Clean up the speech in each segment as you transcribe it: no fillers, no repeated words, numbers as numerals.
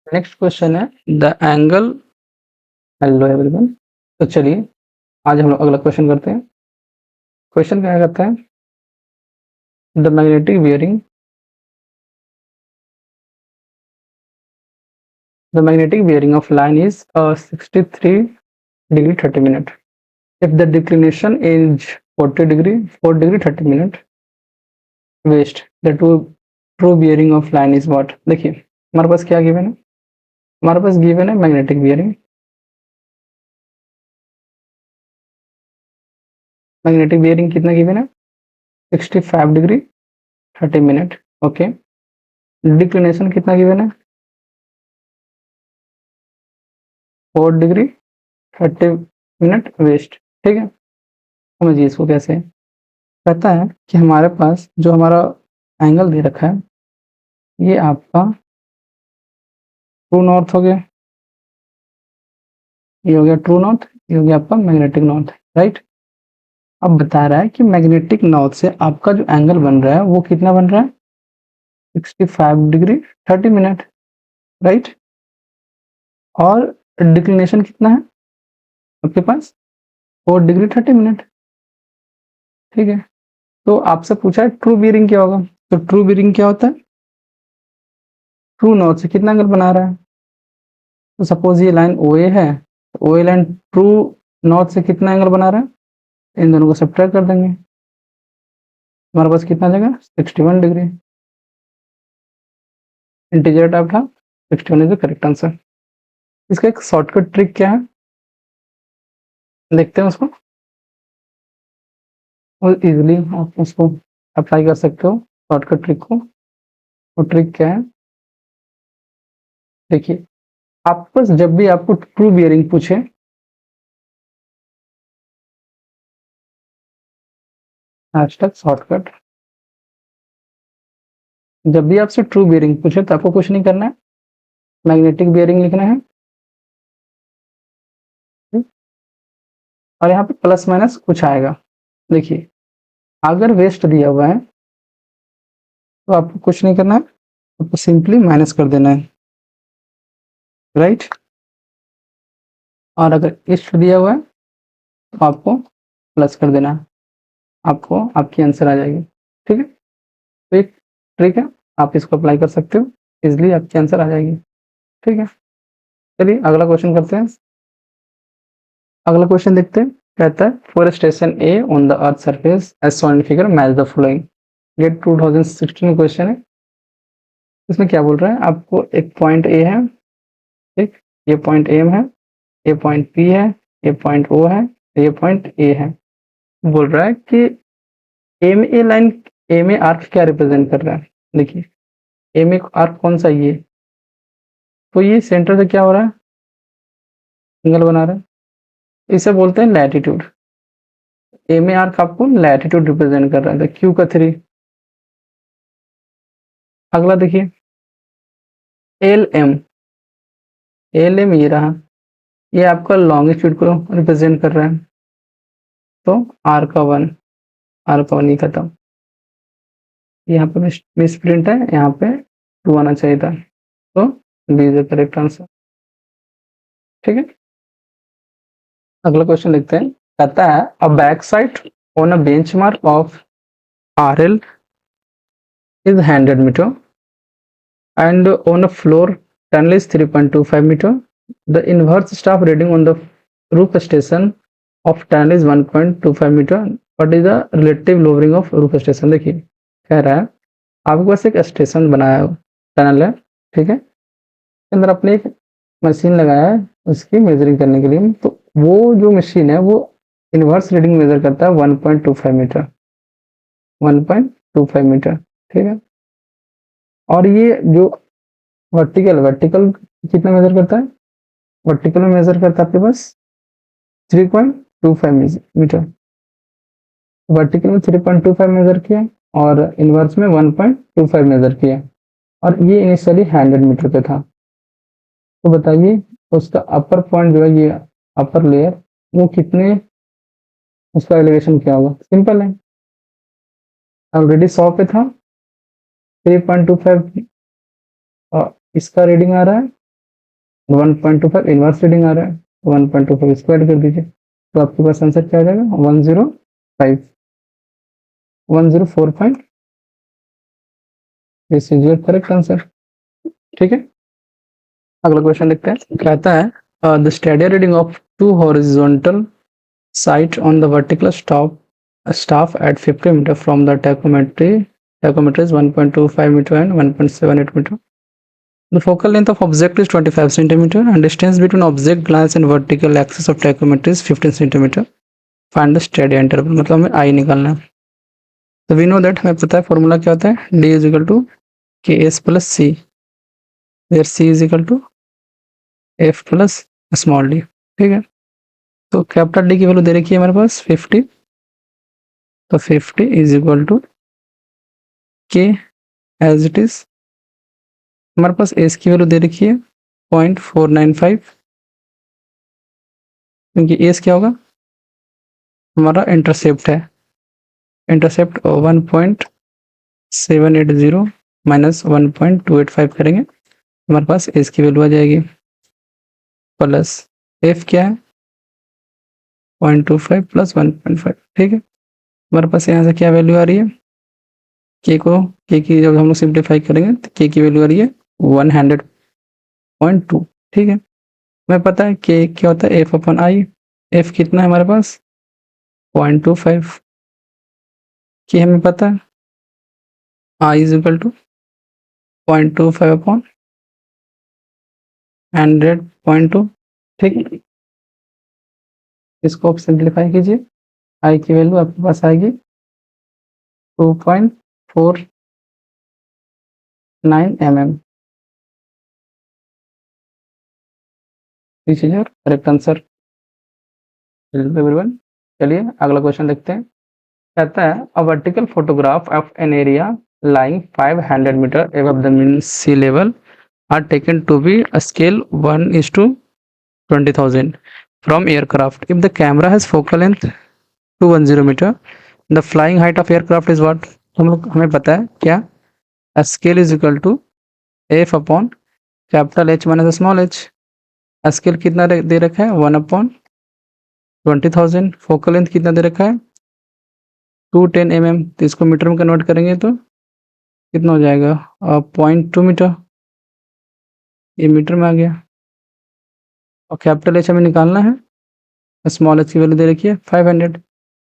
Next question है the angle. Hello everyone. तो चलिए आज हम लोग अगला क्वेश्चन करते हैं। क्वेश्चन क्या कहता है, the magnetic bearing of line is 63 degree 30 minute. If the declination is 40 degree 4 degree 30 minute west, the true bearing of line is what? देखिए हमारे पास क्या गिवन है, हमारे पास गिवन है मैग्नेटिक बियरिंग। मैग्नेटिक बियरिंग कितना गिवन है, 65 डिग्री 30 मिनट। ओके, डिक्लिनेशन कितना given है, 4 डिग्री 30 मिनट वेस्ट। ठीक है, समझिए इसको कैसे। कहता है कि हमारे पास जो हमारा एंगल दे रखा है, ये आपका ट्रू नॉर्थ हो गया, ये हो गया ट्रू नॉर्थ, ये हो गया आपका मैग्नेटिक नॉर्थ, राइट। अब बता रहा है कि मैग्नेटिक नॉर्थ से आपका जो एंगल बन रहा है वो कितना बन रहा है, 65 डिग्री 30 मिनट, राइट। और डिक्लिनेशन कितना है आपके पास, 4 डिग्री 30 मिनट। ठीक है, तो आपसे पूछा है ट्रू बियरिंग क्या होगा। तो ट्रू बियरिंग क्या होता है, ट्रू नॉर्थ से कितना एंगल बना रहा है। तो सपोज ये लाइन ओ ए है, तो ओ ए लाइन ट्रू नॉर्थ से कितना एंगल बना रहा है, इन दोनों को सब्ट्रैक्ट कर देंगे, हमारे पास कितना जगह 61 डिग्री। इंटीजर टाइप था, 61 इज द करेक्ट आंसर। इसका एक शॉर्टकट ट्रिक क्या है, देखते हैं उसको, और इजीली आप उसको अप्लाई कर सकते हो शॉर्टकट ट्रिक को। वो ट्रिक क्या है, देखिए आप बस जब भी आपको ट्रू बियरिंग पूछे, हैशटैग शॉर्टकट, जब भी आपसे ट्रू बियरिंग पूछे तो आपको कुछ नहीं करना है, मैग्नेटिक बियरिंग लिखना है और यहाँ पे प्लस माइनस कुछ आएगा। देखिए अगर वेस्ट दिया हुआ है तो आपको कुछ नहीं करना है, आपको सिंपली माइनस कर देना है, राइट। और अगर ईस्ट दिया हुआ है तो आपको प्लस कर देना है, आपको आपकी आंसर आ जाएगी। ठीक है, तो एक ट्रिक है, आप इसको अप्लाई कर सकते हो, इजिली आपकी आंसर आ जाएगी। ठीक है, चलिए अगला क्वेश्चन करते हैं। अगला क्वेश्चन देखते हैं, कहता है for station A on the earth surface as shown in figure match the following. ये 2016 क्वेश्चन है। इसमें क्या बोल रहा है, आपको एक पॉइंट ए है, ठीक, ये पॉइंट एम है, ये पॉइंट पी है, ये पॉइंट ओ है, ये पॉइंट ए है। बोल रहा है कि M A line, M A arc क्या रिप्रेजेंट कर रहा है। देखिए एम ए आर्क कौन सा, ये तो ये सेंटर से क्या हो रहा है, एंगल बना रहा है, इसे बोलते हैं लैटिट्यूड। एम ए आर्क आपको लैटिट्यूड रिप्रेजेंट कर रहा है, क्यू का 3। अगला देखिए एल एम ये रहा, ये आपका लॉन्गिट्यूड को रिप्रेजेंट कर रहा है, तो आर का 1, आर का 1 ही खत्म। यहाँ पे मिस प्रिंट है, यहाँ पे 2 आना चाहिए था, तो B is the correct answer. ठीक है, अगला क्वेश्चन लिखते हैं। कहता है a back sight on a benchmark of R L is 100 meter and on a floor tunnel is 3.25 meter. The inverse staff reading on the roof station of tunnel is 1.25 meter. What is the relative lowering of roof station? देखिए कह रहा है आपके पास एक station बनाया है, tunnel है, ठीक है, अंदर आपने एक मशीन लगाया है उसकी मेजरिंग करने के लिए, तो वो जो मशीन है वो इनवर्स रीडिंग मेजर करता है 1.25 मीटर, 1.25 मीटर। ठीक है, और ये जो वर्टिकल वर्टिकल कितना मेजर करता है, वर्टिकल में मेजर करता है आपके पास 3.25 मीटर, वर्टिकल में 3.25 मेजर किया और इनवर्स में 1.25 मेजर किया, और ये इनिशियली 100 मीटर पे था। तो बताइए उसका अपर पॉइंट जो है, ये अपर लेयर, वो कितने, उसका एलिवेशन क्या होगा। सिंपल है, ऑलरेडी 100 पे था, 3.25 और इसका रीडिंग आ रहा है 1.25 इनवर्स रीडिंग आ रहा है, 1.25 स्क्वायर कर दीजिए, तो आपके पास आंसर क्या आ जाएगा? 105 104. This is your correct answer. ठीक है, अगला क्वेश्चन देखते हैं। कहता है the standard reading of two horizontal sight on the vertical staff at 50 meter from the tachometer is 1.25 meter and 1.78 meter. The focal length of object is 25 centimeter and distance between object glance and vertical axis of tachometer is 15 centimeter. Find the steady interval, मतलब हमें I निकालना है। तो we know that, हमें पता है formula क्या होता है, D is equal to KS plus C, where C is equal to F plus small d। ठीक है, तो कैपिटल D की वैल्यू दे रखी है हमारे पास 50, तो 50 is equal to K as it is. हमारे पास एस की वैल्यू दे रखी है 0.495, क्योंकि एस क्या होगा, हमारा इंटरसेप्ट है, इंटरसेप्ट 1.780 माइनस 1.285 करेंगे, हमारे पास एस की वैल्यू आ जाएगी, प्लस एफ क्या है 0.25 प्लस 1.5। ठीक है, हमारे पास यहाँ से क्या वैल्यू आ रही है, के की जब हम लोग सिंप्लीफाई करेंगे तो के की वैल्यू आ रही है 100.2। ठीक है, हमें पता है के क्या होता है, एफ अपन आई। एफ कितना है हमारे पास 0.25, कि हमें पता है I is equal to 0.25 upon 100.2। ठीक है, इसको आप सिंप्लीफाई कीजिए, आई की वैल्यू आपके पास आएगी 2.49 mm। This is your correct answer everyone. चलिए अगला क्वेश्चन देखते हैं। कहता है a vertical photograph of an area lying 500 meter above the mean sea level are taken to be a scale 1:20,000 from aircraft. If the camera has focal length 210 meter, the flying height of aircraft is what? हमें पता है क्या, scale is equal to F upon capital H minus small H. Scale कितना दे रखा है 1/20,000, focal length कितना दे रखा है 210 mm, तो इसको मीटर में कन्वर्ट करेंगे तो कितना हो जाएगा 0.2 मीटर, ये मीटर में आ गया। और कैपिटल एच हमें निकालना है, स्मॉल एच की वैल्यू दे रखी है 500,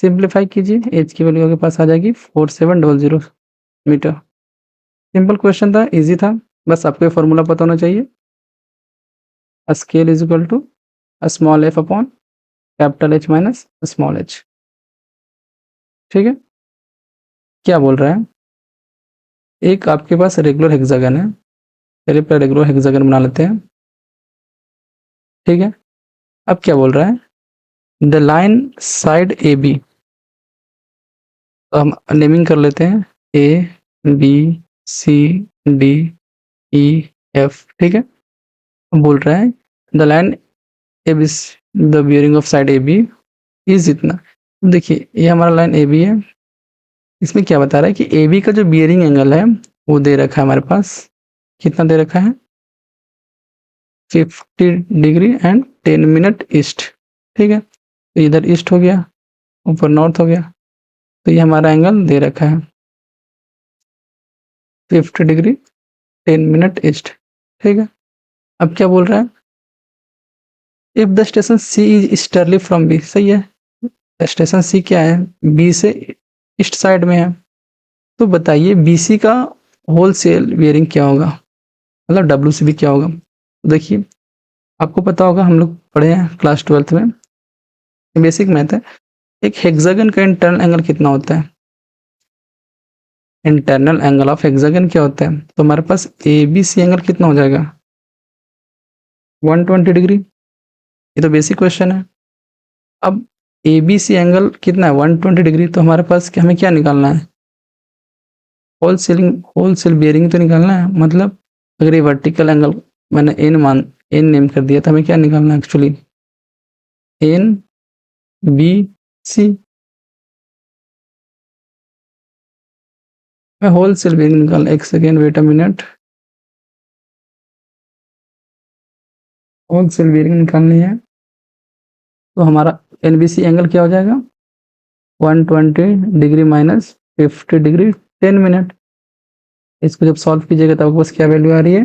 सिंप्लीफाई कीजिए, एच की वैल्यू आपके पास आ जाएगी 4700 मीटर। सिंपल क्वेश्चन था, इजी था, बस आपको फॉर्मूला पता होना चाहिए, scale is equal to small F upon capital H minus small H. ठीक है, क्या बोल रहा है, एक आपके पास रेगुलर हेक्सागन है, पहले पर रेगुलर हेक्सागन बना लेते हैं। ठीक है, अब क्या बोल रहा है, the line side A B, तो हम नेमिंग कर लेते हैं A B C D E F. ठीक है, बोल रहा है the line A B, the bearing of side A B is इतना। देखिए ये हमारा लाइन ए बी है, इसमें क्या बता रहा है कि ए बी का जो बियरिंग एंगल है वो दे रखा है हमारे पास, कितना दे रखा है 50 डिग्री एंड 10 मिनट ईस्ट। ठीक है, तो इधर ईस्ट हो गया, ऊपर नॉर्थ हो गया, तो ये हमारा एंगल दे रखा है 50 डिग्री 10 मिनट ईस्ट। ठीक है, अब क्या बोल रहा है, if the station C is easterly from B, सही है, स्टेशन सी क्या है, बी से ईस्ट साइड में है, तो बताइए बी सी का होल सेल बियरिंग क्या होगा, मतलब डब्ल्यू सी बी क्या होगा। देखिए आपको पता होगा, हम लोग पढ़े हैं क्लास 12th में, बेसिक मैथ है, एक हेक्सागन का इंटरनल एंगल कितना होता है, इंटरनल एंगल ऑफ हेक्सागन क्या होता है, तो हमारे पास ए बी सी एंगल कितना हो जाएगा 120 डिग्री, ये तो बेसिक क्वेश्चन है। अब ए बी सी एंगल कितना है 120 डिग्री, तो हमारे पास हमें क्या निकालना है, होल सेल बियरिंग तो निकालना है, मतलब अगर ये वर्टिकल एंगल मैंने एन नेम कर दिया, तो हमें क्या निकालना है एक्चुअली एन बी सी, मैं होल सेल बियरिंग निकालना, एक second wait a minute, wholesale bearing निकालनी है तो हमारा एनबीसी एंगल क्या हो जाएगा 120 डिग्री माइनस 50 डिग्री 10 मिनट। इसको जब सॉल्व कीजिएगा तब आपके पास क्या वैल्यू आ रही है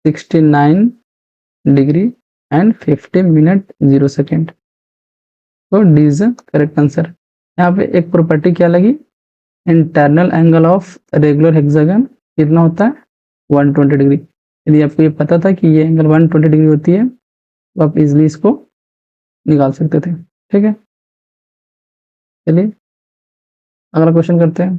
69 डिग्री एंड 50 मिनट 0 सेकेंड। तो डी इज करेक्ट आंसर। यहाँ पे एक प्रॉपर्टी क्या लगी internal angle of regular hexagon कितना होता है 120 डिग्री। यदि आपको ये पता था कि ये एंगल 120 डिग्री होती है तो आप इजिली इसको निकाल सकते थे। ठीक है, चलिए अगला क्वेश्चन करते हैं।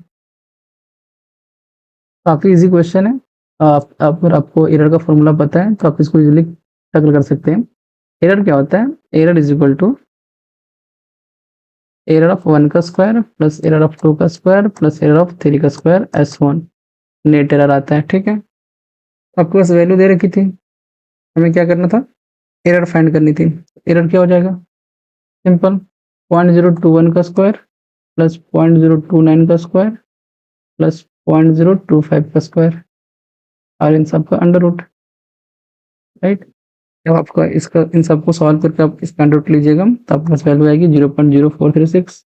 काफ़ी इजी क्वेश्चन है। अगर आपको एरर का फॉर्मूला पता है तो आप इसको इजीली टैकल कर सकते हैं। एरर क्या होता है error is equal to error of 1 का स्क्वायर प्लस एरर ऑफ 2 का स्क्वायर प्लस एरर ऑफ 3 का स्क्वायर S1 नेट एरर आता है। ठीक है, आपके पास वैल्यू दे रखी थी, हमें क्या करना था एरर फाइंड करनी थी। एरर क्या हो जाएगा सिंपल 0.021 का स्क्वायर प्लस 0.029 का स्क्वायर प्लस 0.025 का स्क्वायर और इन सब का अंडर रूट। राइट, जब आपका इसका इन सबको सॉल्व करके आप इसका अंडर रूट लीजिएगा तो आपके पास वैल्यू आएगी 0.0436।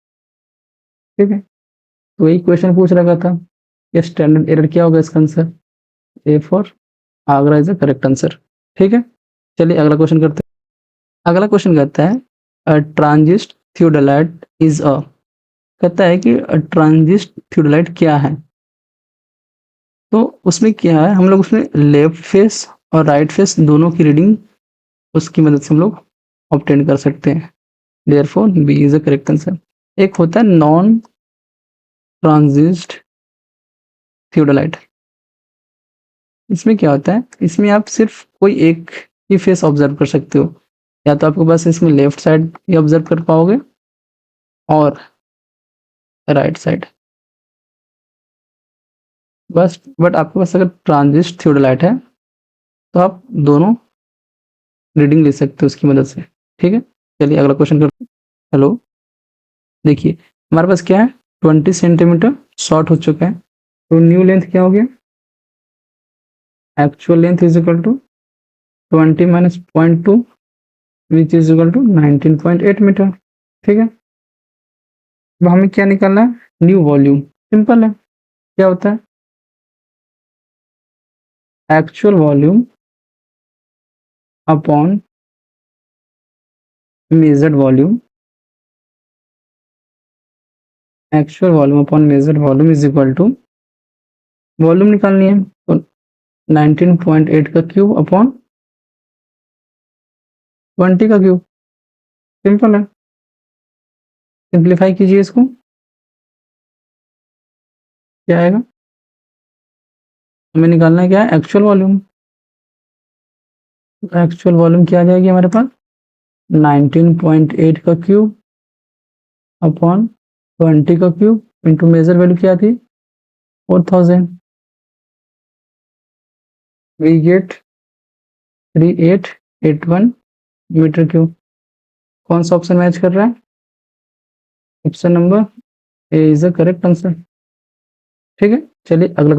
ठीक है, तो वही क्वेश्चन पूछ रखा था ये स्टैंडर्ड एरर क्या होगा इसका answer A for Agra is the correct answer. ठीक है, चलिए अगला क्वेश्चन करते हैं। अगला क्वेश्चन कहता है ट्रांजिस्ट थियोडालाइट इज अ, कहता है कि ट्रांजिस्ट थियोडालाइट क्या है। तो उसमें क्या है हम लोग उसमें लेफ्ट फेस और राइट फेस दोनों की रीडिंग उसकी मदद से हम लोग ऑब्टेन कर सकते हैं। Therefore B is the correct answer. एक होता है नॉन ट्रांजिस्ट थियोडालाइट। इसमें क्या होता है इसमें आप सिर्फ कोई एक ही फेस ऑब्जर्व कर सकते हो, या तो आपके पास इसमें लेफ्ट साइड ही ऑब्जर्व कर पाओगे और राइट साइड बस। बट आपके पास अगर ट्रांजिस्ट थियोडालाइट है तो आप दोनों रीडिंग ले सकते हो उसकी मदद से। ठीक है, चलिए अगला क्वेश्चन करते हैं। हेलो, देखिए हमारे पास क्या है 20 सेंटीमीटर शॉर्ट हो चुका है तो न्यू लेंथ क्या हो गया actual length is equal to 20 minus 0.2 which is equal to 19.8 metre. ठीक है, अब हमें क्या निकालना है न्यू वॉल्यूम। सिंपल है, क्या होता है actual volume upon measured volume. Actual volume upon measured volume is equal to volume निकालनी है तो 19.8 का क्यूब अपॉन 20 का क्यूब। सिंपल है, सिंप्लीफाई कीजिए इसको, क्या आएगा हमें निकालना है क्या है एक्चुअल वॉल्यूम। एक्चुअल वॉल्यूम क्या आ जाएगी हमारे पास 19.8 का क्यूब अपॉन 20 का क्यूब इंटू मेजर वैल्यू क्या थी 4000 वी गेट 3881 मीटर क्यूब। कौन सा ऑप्शन मैच कर रहा है option number A is the correct answer. ठीक है, चलिए अगला